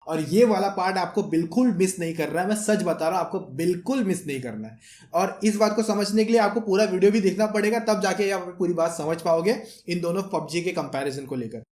और ये वाला पार्ट आपको बिल्कुल मिस नहीं कर रहा है, मैं सच बता रहा हूँ, आपको बिल्कुल मिस नहीं करना है। और इस बात को समझने के लिए आपको पूरा वीडियो भी देखना पड़ेगा, तब जाके आप पूरी बात समझ पाओगे इन दोनों पबजी के कंपैरिजन को लेकर।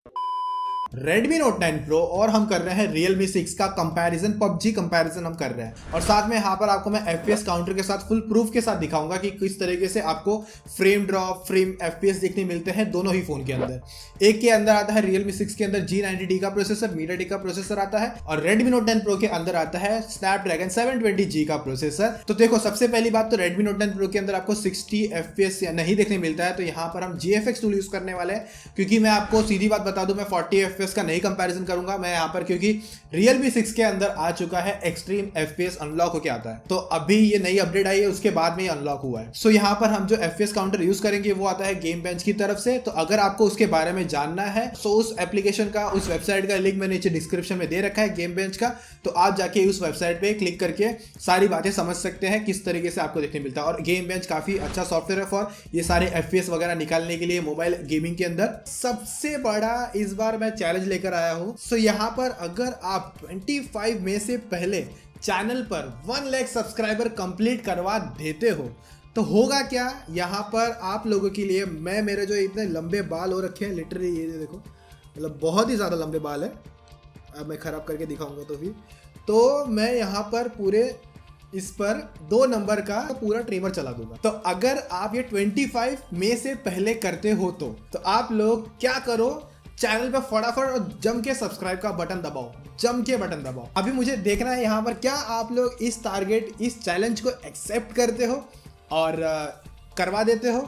Redmi Note 9 Pro और हम कर रहे हैं Realme 6 का कंपैरिजन, PUBG कंपैरिजन हम कर रहे हैं। और साथ में यहाँ पर आपको मैं FPS काउंटर के साथ फुल प्रूफ के साथ दिखाऊंगा कि किस तरीके से आपको फ्रेम ड्रॉप, फ्रेम FPS देखने मिलते हैं दोनों ही फोन के अंदर। एक के अंदर आता है Realme 6 के अंदर G90T का प्रोसेसर, MediaTek का प्रोसेसर आता है, और Redmi Note 10 Pro के अंदर आता है Snapdragon 720G का प्रोसेसर। तो देखो, सबसे पहली बात तो Redmi Note 10 Pro के अंदर आपको 60 FPS नहीं देखने मिलता है, तो यहाँ पर हम GFX टूल यूज करने वाले हैं। क्योंकि मैं आपको सीधी बात बता दूं, मैं 40 FPS का नहीं कंपैरिजन करूंगा मैं यहाँ पर, क्योंकि Realme 6 के अंदर आ चुका है एक्सट्रीम FPS अनलॉक होके आता है। तो अभी ये नई अपडेट आई है, उसके बाद में ये अनलॉक हुआ है। सो यहाँ पर हम जो FPS काउंटर यूज करेंगे वो आता है गेम बेंच की तरफ से। तो अगर आपको उसके बारे में जानना है तो उस एप्लीकेशन का, उस वेबसाइट का लिंक मैंने नीचे डिस्क्रिप्शन में दे रखा है, गेम बेंच का। तो आप जाके उस वेबसाइट पे क्लिक करके सारी बातें समझ सकते हैं किस तरीके से आपको देखने मिलता है। और गेम बेंच काफी अच्छा सॉफ्टवेयर है फॉर ये सारे FPS वगैरह निकालने के लिए मोबाइल गेमिंग के अंदर। सबसे बड़ा इस बार मैं चैलेंज लेकर आया हूँ। सो यहाँ पर अगर आप 25 मई से पहले चैनल पर 1 लाख सब्सक्राइबर कंप्लीट करवा देते हो तो होगा क्या। यहाँ पर आप लोगों के लिए मैं, मेरे जो इतने लंबे बाल हो रखे हैं, लिटरली ये देखो, मतलब बहुत ही ज़्यादा लंबे बाल है। अब मैं ख़राब करके दिखाऊंगा तो मैं यहाँ पर पूरे इस पर 2 नंबर का पूरा ट्रिमर चला दूंगा। तो अगर आप ये 25 मई से पहले करते हो तो आप लोग क्या करो, चैनल पे फटाफट और जम के सब्सक्राइब का बटन दबाओ, जम के बटन दबाओ। अभी मुझे देखना है यहाँ पर क्या आप लोग इस टारगेट, इस चैलेंज को एक्सेप्ट करते हो और करवा देते हो।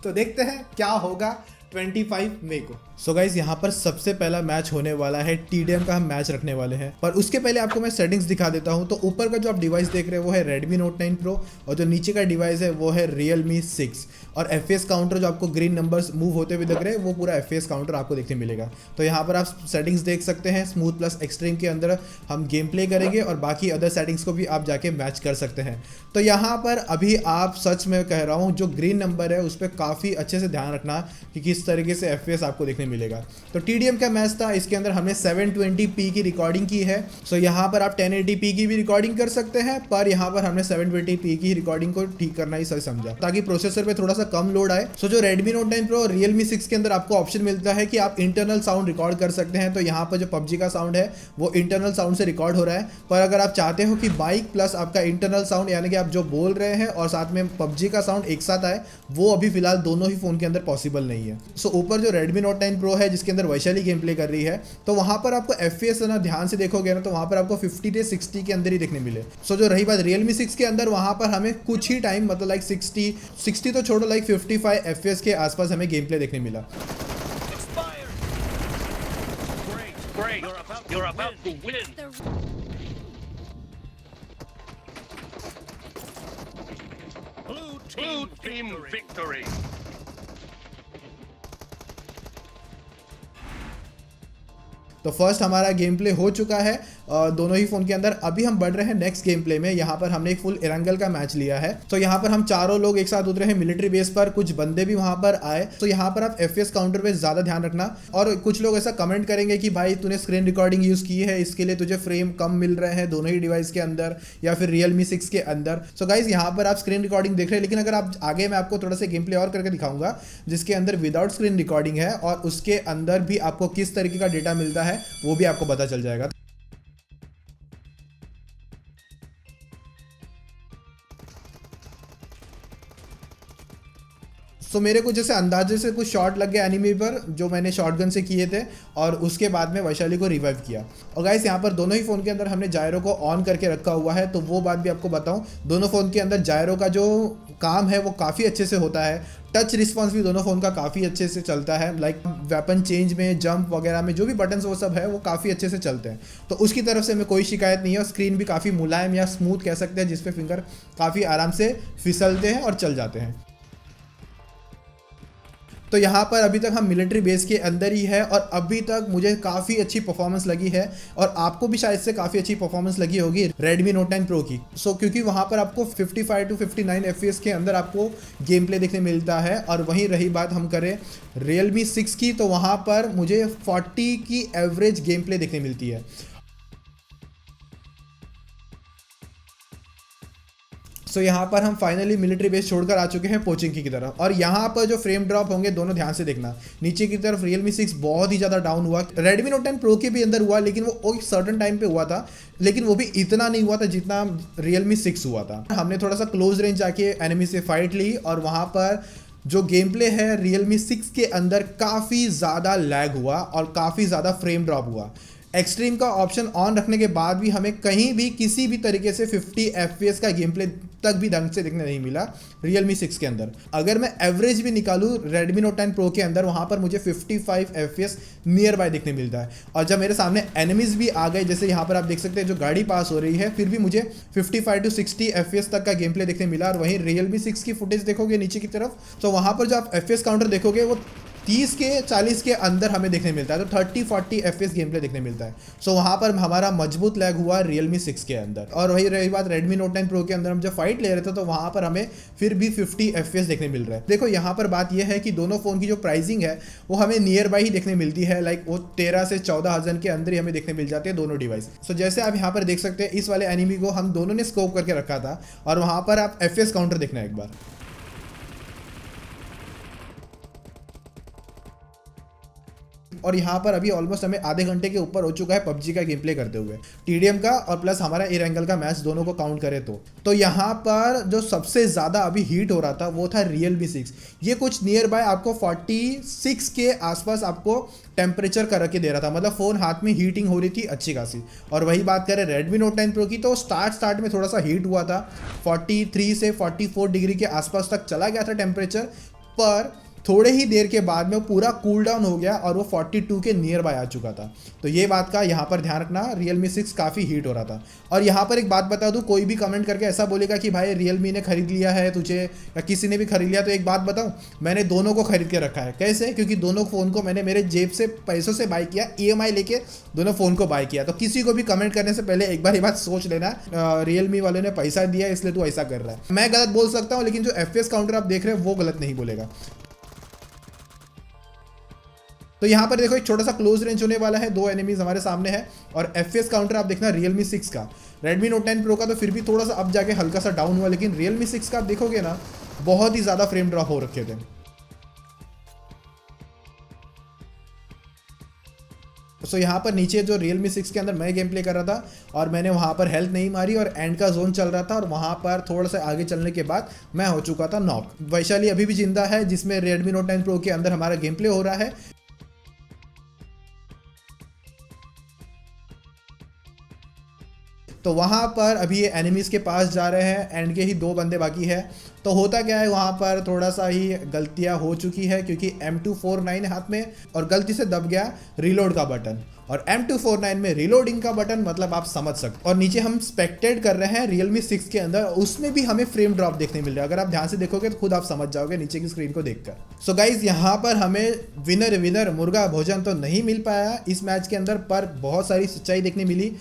तो देखते हैं क्या होगा 25 मई को। सो गाइज, यहाँ पर सबसे पहला मैच होने वाला है, TDM का हम मैच रखने वाले हैं। पर उसके पहले आपको मैं सेटिंग्स दिखा देता हूँ। तो ऊपर का जो आप डिवाइस देख रहे हैं वो है Redmi Note 9 Pro, और जो नीचे का डिवाइस है वो है Realme 6। और FPS काउंटर जो आपको ग्रीन नंबर्स मूव होते हुए दिख रहे हैं वो पूरा FPS काउंटर आपको देखने मिलेगा। तो यहाँ पर आप सेटिंग्स देख सकते हैं, स्मूथ प्लस एक्सट्रीम के अंदर हम गेम प्ले करेंगे और बाकी अदर सेटिंग्स को भी आप जाके मैच कर सकते हैं। तो यहाँ पर अभी आप, सच में कह रहा हूँ, जो ग्रीन नंबर है उस पर काफ़ी अच्छे से ध्यान रखना कि किस तरीके से FPS आपको देखने मिलेगा। तो TDM का मैच था, इसके अंदर हमने 720p की रिकॉर्डिंग की है। सो यहाँ पर आप 1080p की भी रिकॉर्डिंग कर सकते हैं, पर यहाँ पर हमने 720p की रिकॉर्डिंग को ठीक करना ही सही समझा ताकि प्रोसेसर पे थोड़ा सा कम लोड आए। सो जो Redmi Note 9 Pro और Realme 6 के अंदर आपको ऑप्शन मिलता है कि आप इंटरनल साउंड रिकॉर्ड कर सकते हैं। तो यहाँ पर जो PUBG का साउंड है वो इंटरनल साउंड से रिकॉर्ड हो रहा है। पर अगर आप चाहते हो कि बाइक प्लस आपका इंटरनल साउंड, यानी कि आप जो बोल रहे हैं और साथ में PUBG का साउंड एक साथ आए, वो अभी फिलहाल दोनों ही फोन के अंदर पॉसिबल नहीं है। सो ऊपर जो Redmi Note 9 Pro है जिसके अंदर वैशाली गेम प्ले कर रही है, तो वहां पर आपको FPS ना ध्यान से देखोगे ना तो वहां पर आपको 50 से 60 के अंदर ही देखने मिले। सो जो रही बात Realme 6 के अंदर, वहां पर हमें कुछ ही टाइम, मतलब लाइक 60 तो छोड़ो, लाइक 55 FPS के आसपास हमें गेम प्ले देखने मिला। You're about to win. Blue team victory. तो फर्स्ट हमारा गेम प्ले हो चुका है दोनों ही फोन के अंदर। अभी हम बढ़ रहे हैं नेक्स्ट गेम प्ले में। यहाँ पर हमने एक फुल एरंगल का मैच लिया है। तो यहाँ पर हम चारों लोग एक साथ उतरे हैं मिलिट्री बेस पर, कुछ बंदे भी वहां पर आए। तो यहाँ पर आप FPS काउंटर पे ज्यादा ध्यान रखना। और कुछ लोग ऐसा कमेंट करेंगे कि भाई तूने स्क्रीन रिकॉर्डिंग यूज की है, इसके लिए तुझे फ्रेम कम मिल रहे हैं दोनों ही डिवाइस के अंदर या फिर Realme 6 के अंदर। सो गाइज, यहाँ पर आप स्क्रीन रिकॉर्डिंग देख रहे हैं, लेकिन अगर आप आगे मैं आपको थोड़ा सा गेम प्ले और करके दिखाऊंगा जिसके अंदर विदाउट स्क्रीन रिकॉर्डिंग है और उसके अंदर भी आपको किस तरीके का डेटा मिलता है वो भी आपको पता चल जाएगा। तो मेरे को जैसे अंदाजे से कुछ शॉट लग गए एनिमी पर जो मैंने शॉटगन से किए थे, और उसके बाद में वैशाली को रिवाइव किया। और गाइस, यहाँ पर दोनों ही फ़ोन के अंदर हमने जायरो को ऑन करके रखा हुआ है। तो वो बात भी आपको बताऊं, दोनों फ़ोन के अंदर जायरो का जो काम है वो काफ़ी अच्छे से होता है। टच रिस्पॉन्स भी दोनों फ़ोन का काफ़ी अच्छे से चलता है। लाइक वेपन चेंज में, जंप वगैरह में जो भी बटन्स वो सब है वो काफ़ी अच्छे से चलते हैं। तो उसकी तरफ से हमें कोई शिकायत नहीं है। और स्क्रीन भी काफ़ी मुलायम या स्मूथ कह सकते हैं, जिसपे फिंगर काफ़ी आराम से फिसलते हैं और चल जाते हैं। तो यहाँ पर अभी तक हम मिलिट्री बेस के अंदर ही है और अभी तक मुझे काफ़ी अच्छी परफॉर्मेंस लगी है और आपको भी शायद से काफ़ी अच्छी परफॉर्मेंस लगी होगी Redmi Note 9 Pro की। सो क्योंकि वहाँ पर आपको 55 to 59 FPS के अंदर आपको गेम प्ले देखने मिलता है। और वहीं रही बात हम करें Realme 6 की, तो वहाँ पर मुझे 40 की एवरेज गेम प्ले देखने मिलती है। सो यहाँ पर हम फाइनली मिलिट्री बेस छोड़कर आ चुके हैं पोचिंकी की तरफ, और यहाँ पर जो फ्रेम ड्रॉप होंगे दोनों ध्यान से देखना। नीचे की तरफ Realme 6 बहुत ही ज़्यादा डाउन हुआ, Redmi Note 10 Pro के भी अंदर हुआ, लेकिन वो एक सर्टन टाइम पे हुआ था, लेकिन वो भी इतना नहीं हुआ था जितना Realme 6 हुआ था। हमने थोड़ा सा क्लोज रेंज जाके एनिमी से फाइट ली, और वहाँ पर जो गेम प्ले है Realme 6 के अंदर काफ़ी ज़्यादा लैग हुआ और काफ़ी ज़्यादा फ्रेम ड्रॉप हुआ। एक्सट्रीम का ऑप्शन ऑन रखने के बाद भी हमें कहीं भी किसी भी तरीके से 50 FPS का गेम प्ले तक भी ढंग से देखने नहीं मिला Realme 6 के अंदर। अगर मैं एवरेज भी निकालूं Redmi Note 10 Pro के अंदर, वहाँ पर मुझे 55 FPS नियर बाय देखने मिलता है। और जब मेरे सामने एनिमीज भी आ गए, जैसे यहाँ पर आप देख सकते हैं जो गाड़ी पास हो रही है, फिर भी मुझे 55 to 60 FPS तक का गेम प्ले देखने मिला। और वहीं Realme 6 की फुटेज देखोगे नीचे की तरफ, तो वहाँ पर जो आप FPS काउंटर देखोगे वो 30 के 40 के अंदर हमें देखने मिलता है, तो 30-40 FPS गेम प्ले देखने मिलता है। सो वहाँ पर हमारा मजबूत लैग हुआ Realme 6 के अंदर। और वही रही बात Redmi Note 10 Pro के अंदर, हम जब फाइट ले रहे थे तो वहाँ पर हमें फिर भी 50 FPS देखने मिल रहा है। देखो यहाँ पर बात यह है कि दोनों फ़ोन की जो प्राइसिंग है वो हमें नियर बाई ही देखने मिलती है, लाइक वो 13 से 14,000 के अंदर ही हमें देखने मिल जाते हैं दोनों डिवाइस। सो जैसे आप यहाँ पर देख सकते हैं, इस वाले एनिमी को हम दोनों ने स्कोप करके रखा था, और वहाँ पर आप FPS काउंटर देखना एक बार। और यहाँ पर अभी ऑलमोस्ट हमें आधे घंटे के ऊपर हो चुका है पबजी का गेम प्ले करते हुए, TDM का और प्लस हमारा एयर एंगल का मैच दोनों को काउंट करें तो यहाँ पर जो सबसे ज़्यादा अभी हीट हो रहा था वो था Realme 6। ये कुछ नियर बाय आपको 46 के आसपास आपको टेम्परेचर कर के दे रहा था, मतलब फ़ोन हाथ में हीटिंग हो रही थी अच्छी खासी। और वही बात करें Redmi Note 10 Pro की, तो स्टार्ट में थोड़ा सा हीट हुआ था, 43 से 44 डिग्री के आसपास तक चला गया था टेम्परेचर, पर थोड़े ही देर के बाद में वो पूरा कूल डाउन हो गया और वो 42 के नियर बाय आ चुका था। तो ये बात का यहाँ पर ध्यान रखना, Realme 6 काफ़ी हीट हो रहा था। और यहाँ पर एक बात बता दूँ, कोई भी कमेंट करके ऐसा बोलेगा कि भाई Realme ने खरीद लिया है तुझे या किसी ने भी खरीद लिया, तो एक बात बताऊँ, मैंने दोनों को खरीद के रखा है। कैसे? क्योंकि दोनों फ़ोन को मैंने मेरे जेब से पैसों से बाय किया, EMI लेके दोनों फ़ोन को बाय किया। तो किसी को भी कमेंट करने से पहले एक बार ये बात सोच लेना, Realme वाले ने पैसा दिया इसलिए तू ऐसा कर रहा है। मैं गलत बोल सकता हूँ, लेकिन जो FPS काउंटर आप देख रहे हैं वो गलत नहीं बोलेगा। तो यहाँ पर देखो एक छोटा सा क्लोज रेंज होने वाला है, दो एनिमीज हमारे सामने है, और FPS काउंटर आप देखना Realme 6 का। Redmi Note 10 Pro का तो फिर भी थोड़ा सा अब जाके हल्का सा डाउन हुआ, लेकिन Realme 6 का आप देखोगे ना बहुत ही ज़्यादा फ्रेम ड्रॉप हो रखे थे। सो यहाँ पर नीचे जो Realme 6 के अंदर मैं गेम प्ले कर रहा था, और मैंने वहाँ पर हेल्थ नहीं मारी और एंड का जोन चल रहा था, और वहाँ पर थोड़ा सा आगे चलने के बाद मैं हो चुका था नॉक। वैशाली अभी भी जिंदा है, जिसमें Redmi Note 10 Pro के अंदर हमारा गेम प्ले हो रहा है। तो वहाँ पर अभी ये एनिमीज़ के पास जा रहे हैं, एंड के ही 2 बंदे बाकी है। तो होता क्या है, वहाँ पर थोड़ा सा ही गलतियाँ हो चुकी है, क्योंकि M249 हाथ में और गलती से दब गया रीलोड का बटन, और M249 में रीलोडिंग का बटन मतलब आप समझ सकते। और नीचे हम स्पेक्टेड कर रहे हैं Realme 6 के अंदर, उसमें भी हमें फ्रेम ड्रॉप देखने मिल रहा है। अगर आप ध्यान से देखोगे तो खुद आप समझ जाओगे नीचे की स्क्रीन को देखकर। सो गाइज यहाँ पर हमें विनर मुर्गा भोजन तो नहीं मिल पाया इस मैच के अंदर, पर बहुत सारी सच्चाई देखने मिली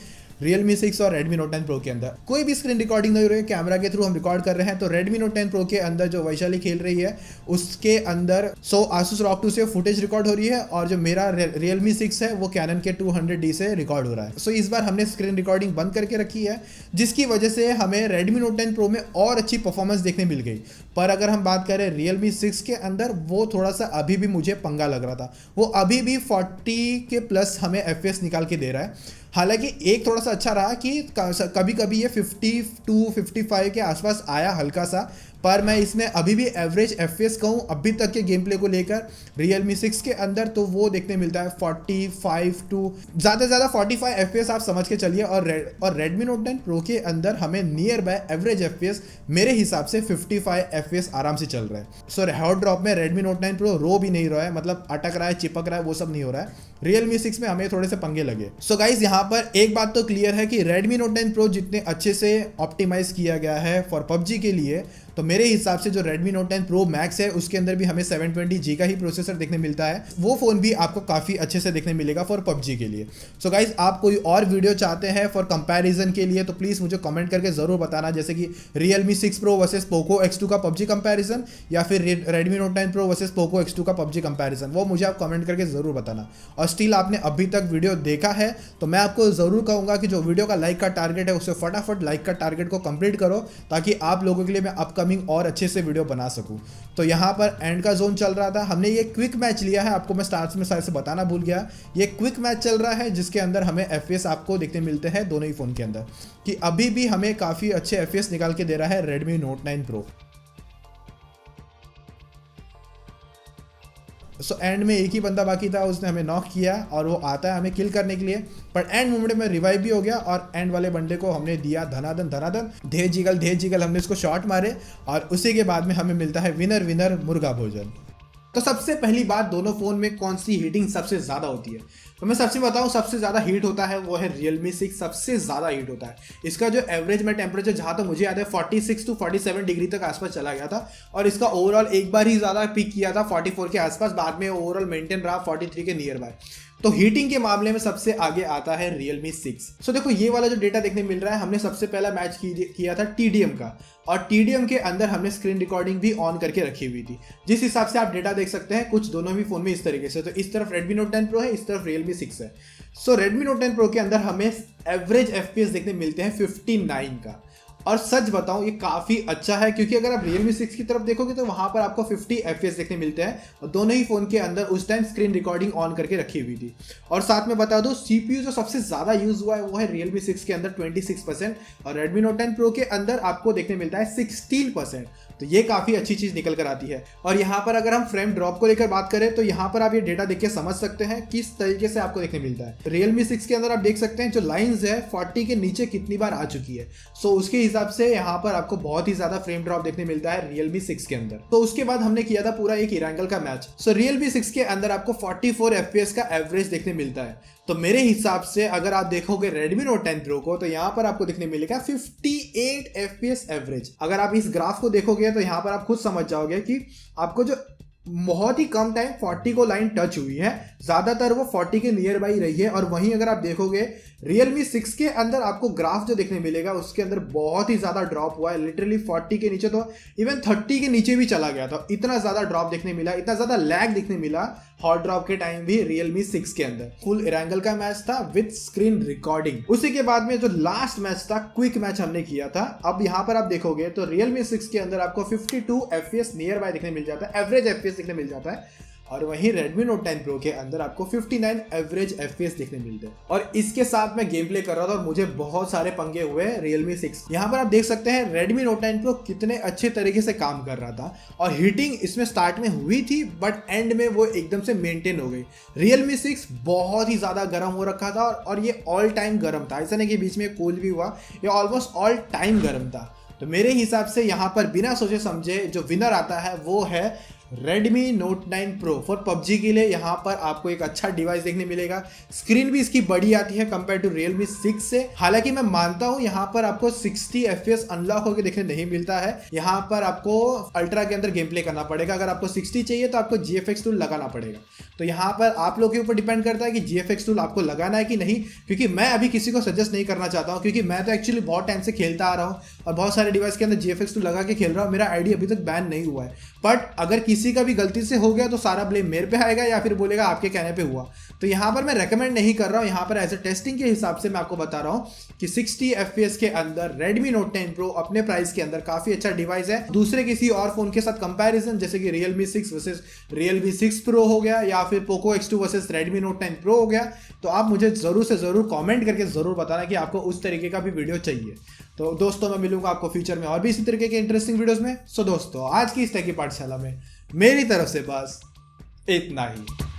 Realme 6 और Redmi Note 10 Pro के अंदर। कोई भी स्क्रीन रिकॉर्डिंग नहीं हो रही है, कैमरा के थ्रू हम रिकॉर्ड कर रहे हैं। तो Redmi Note 10 Pro के अंदर जो वैशाली खेल रही है उसके अंदर Asus ROG 2 से फुटेज रिकॉर्ड हो रही है, और जो मेरा Realme 6 है वो Canon के 200D से रिकॉर्ड हो रहा है। सो इस बार हमने स्क्रीन रिकॉर्डिंग बंद करके रखी है, जिसकी वजह से हमें Redmi Note 10 Pro में और अच्छी परफॉर्मेंस देखने मिल गई। पर अगर हम बात करें Realme 6 के अंदर, वो थोड़ा सा अभी भी मुझे पंगा लग रहा था। वो अभी भी 40 के प्लस हमें FPS निकाल के दे रहा है। हालांकि एक थोड़ा सा अच्छा रहा कि कभी कभी ये 52-55 के आसपास आया हल्का सा, पर मैं इसमें अभी भी एवरेज FPS कहूँ अभी तक के गेम प्ले को लेकर Realme 6 के अंदर, तो वो देखने मिलता है 45 टू ज़्यादा से ज़्यादा 45 FPS आप समझ के चलिए। और Redmi Note 10 Pro के अंदर हमें नियर बाय एवरेज FPS मेरे हिसाब से 55 FPS आराम से चल रहा है। सो हॉट ड्रॉप में Redmi Note 9 Pro रो भी नहीं रहा है, मतलब अटक रहा है, चिपक रहा है, वो सब नहीं हो रहा है। Realme 6 में हमें थोड़े से पंगे लगे। सो गाइज यहाँ पर एक बात तो क्लियर है कि Redmi Note 10 Pro जितने अच्छे से ऑप्टिमाइज किया गया है फॉर PUBG के लिए, तो मेरे हिसाब से जो Redmi Note 10 Pro Max है उसके अंदर भी हमें 720G का ही प्रोसेसर देखने मिलता है। वो फ़ोन भी आपको काफ़ी अच्छे से देखने मिलेगा फॉर PUBG के लिए। सो गाइज आप कोई और वीडियो चाहते हैं फॉर कंपैरिजन के लिए तो प्लीज़ मुझे कमेंट करके ज़रूर बताना, जैसे कि Realme 6 Pro versus Poco X2 का PUBG कंपैरिजन, या फिर Redmi Note 10 Pro versus Poco X2 का PUBG कंपैरिजन, वो मुझे आप कमेंट करके ज़रूर बताना। और स्टिल आपने अभी तक वीडियो देखा है तो मैं आपको ज़रूर कहूँगा कि जो वीडियो का लाइक का टारगेट है उसे फटाफट लाइक का टारगेट को कंप्लीट करो, ताकि आप लोगों के लिए मैं अपकमिंग और अच्छे से वीडियो बना सकूँ। तो यहाँ पर एंड का जोन चल रहा था, हमने ये क्विक मैच लिया है, आपको मैं स्टार्ट में शायद से बताना भूल गया। ये क्विक मैच चल रहा है जिसके अंदर हमें FPS आपको देखने मिलते हैं दोनों ही फ़ोन के अंदर, कि अभी भी हमें काफ़ी अच्छे FPS निकाल के दे रहा है Redmi Note 9 Pro। So and में एक ही बंदा बाकी था, उसने हमें नॉक किया और वो आता है हमें किल करने के लिए, पर एंड मोमेंट में रिवाइव भी हो गया और एंड वाले बंदे को हमने दिया धनाधन धनाधन, ढेर जिगल हमने इसको शॉट मारे और उसी के बाद में हमें मिलता है विनर विनर मुर्गा भोजन। तो सबसे पहली बात, दोनों फ़ोन में कौन सी हीटिंग सबसे ज़्यादा होती है? तो मैं सबसे बताऊं, सबसे ज़्यादा हीट होता है वो है Realme 6, सबसे ज़्यादा हीट होता है। इसका जो एवरेज में टेम्परेचर जहाँ तक मुझे याद है 46 to 47 डिग्री तक आसपास चला गया था, और इसका ओवरऑल एक बार ही ज़्यादा पीक किया था 44 के आसपास, बाद में ओवरऑल मेंटेन रहा 43 के नियर बाय। तो हीटिंग के मामले में सबसे आगे आता है Realme 6। सो देखो ये वाला जो डेटा देखने मिल रहा है, हमने सबसे पहला मैच किया था TDM का, और TDM के अंदर हमने स्क्रीन रिकॉर्डिंग भी ऑन करके रखी हुई थी, जिस हिसाब से आप डेटा देख सकते हैं कुछ दोनों भी फोन में इस तरीके से। तो इस तरफ Redmi Note 10 Pro है, इस तरफ Realme 6 है। सो Redmi Note 10 Pro के अंदर हमें एवरेज FPS देखने मिलते हैं 59 का, और सच बताऊं ये काफ़ी अच्छा है, क्योंकि अगर आप Realme 6 की तरफ देखोगे तो वहाँ पर आपको 50 FPS देखने मिलते हैं, और दोनों ही फ़ोन के अंदर उस टाइम स्क्रीन रिकॉर्डिंग ऑन करके रखी हुई थी। और साथ में बता दो CPU जो सबसे ज़्यादा यूज़ हुआ है वो है Realme 6 के अंदर 26%, और Redmi Note 10 Pro के अंदर आपको देखने मिलता है 16%। तो ये काफ़ी अच्छी चीज़ निकल कर आती है। और यहाँ पर अगर हम फ्रेम ड्रॉप को लेकर बात करें तो यहाँ पर आप ये डेटा देख के समझ सकते हैं किस तरीके से आपको देखने मिलता है। Realme 6 के अंदर आप देख सकते हैं जो लाइंस है 40 के नीचे कितनी बार आ चुकी है। सो उसके हिसाब से यहाँ पर आपको बहुत ही ज़्यादा फ्रेम ड्रॉप देखने मिलता है Realme 6 के अंदर। तो उसके बाद हमने किया था पूरा एक इरांगल का मैच। सो Realme 6 के अंदर आपको 44 FPS का एवरेज देखने मिलता है। तो मेरे हिसाब से अगर आप देखोगे Redmi Note 10 Pro को तो यहाँ पर आपको देखने मिलेगा 58 FPS एवरेज। अगर आप इस ग्राफ को देखोगे तो यहाँ पर आप खुद समझ जाओगे कि आपको जो बहुत ही कम टाइम 40 को लाइन टच हुई है, ज़्यादातर वो 40 के नियर बाई रही है। और वहीं अगर आप देखोगे Realme 6 के अंदर आपको ग्राफ जो देखने मिलेगा उसके अंदर बहुत ही ज़्यादा ड्रॉप हुआ है, लिटरली 40 के नीचे तो इवन 30 के नीचे भी चला गया था। इतना ज़्यादा ड्रॉप देखने मिला, इतना ज़्यादा लैग देखने मिला हॉट ड्रॉप के टाइम भी Realme 6 के अंदर। फुल इरांगल का मैच था विद स्क्रीन रिकॉर्डिंग। उसी के बाद में जो लास्ट मैच था क्विक मैच हमने किया था। अब यहाँ पर आप देखोगे तो Realme 6 के अंदर आपको 52 FPS नियर बाय देखने मिल जाता है, एवरेज FPS देखने मिल जाता है, और वहीं Redmi Note 10 Pro के अंदर आपको 59 एवरेज FPS देखने मिलते हैं। और इसके साथ मैं गेम प्ले कर रहा था और मुझे बहुत सारे पंगे हुए Realme 6। यहाँ पर आप देख सकते हैं Redmi Note 10 Pro कितने अच्छे तरीके से काम कर रहा था, और हीटिंग इसमें स्टार्ट में हुई थी बट एंड में वो एकदम से मेंटेन हो गई। Realme 6 बहुत ही ज़्यादा गर्म हो रखा था, और ये ऑल टाइम गर्म था, ऐसा नहीं कि बीच में कूल भी हुआ, ये ऑलमोस्ट ऑल टाइम गर्म था। तो मेरे हिसाब से यहाँ पर बिना सोचे समझे जो विनर आता है वो है Redmi Note 9 Pro for PUBG के लिए। यहाँ पर आपको एक अच्छा डिवाइस देखने मिलेगा, स्क्रीन भी इसकी बड़ी आती है कंपेयर टू Realme 6 से। हालांकि मैं मानता हूँ यहाँ पर आपको 60 FPS अनलॉक होकर देखने नहीं मिलता है, यहाँ पर आपको अल्ट्रा के अंदर गेम प्ले करना पड़ेगा। अगर आपको 60 चाहिए तो आपको GFX टूल लगाना पड़ेगा। तो यहाँ पर आप लोग के ऊपर डिपेंड करता है कि GFX टूल आपको लगाना है कि नहीं, क्योंकि मैं अभी किसी को सजेस्ट नहीं करना चाहता हूँ, क्योंकि मैं तो एक्चुअली बहुत टाइम से खेलता आ रहा हूँ और बहुत सारे डिवाइस के अंदर GFX टूल लगा के खेल रहा हूँ। मेरा आईडी अभी तक बैन नहीं हुआ है, बट अगर किसी का भी गलती से हो गया तो सारा ब्लेम मेरे पे आएगा या फिर बोलेगा आपके कहने पे हुआ। तो यहाँ पर मैं रेकमेंड नहीं कर रहा हूँ, यहाँ पर एज ए टेस्टिंग के हिसाब से मैं आपको बता रहा हूँ कि 60 FPS के अंदर Redmi Note 10 Pro अपने प्राइस के अंदर काफ़ी अच्छा डिवाइस है। दूसरे किसी और फ़ोन के साथ कंपैरिजन, जैसे कि Realme 6 वर्सेस Realme 6 Pro हो गया, या फिर Poco X2 versus Redmi Note 10 Pro हो गया, तो आप मुझे ज़रूर से ज़रूर कमेंट करके ज़रूर बताना कि आपको उस तरीके का भी वीडियो चाहिए। तो दोस्तों मैं मिलूंगा आपको फ्यूचर में और भी इसी तरीके के इंटरेस्टिंग वीडियोस में। सो दोस्तों आज की इस टेकी पाठशाला में मेरी तरफ से बस इतना ही।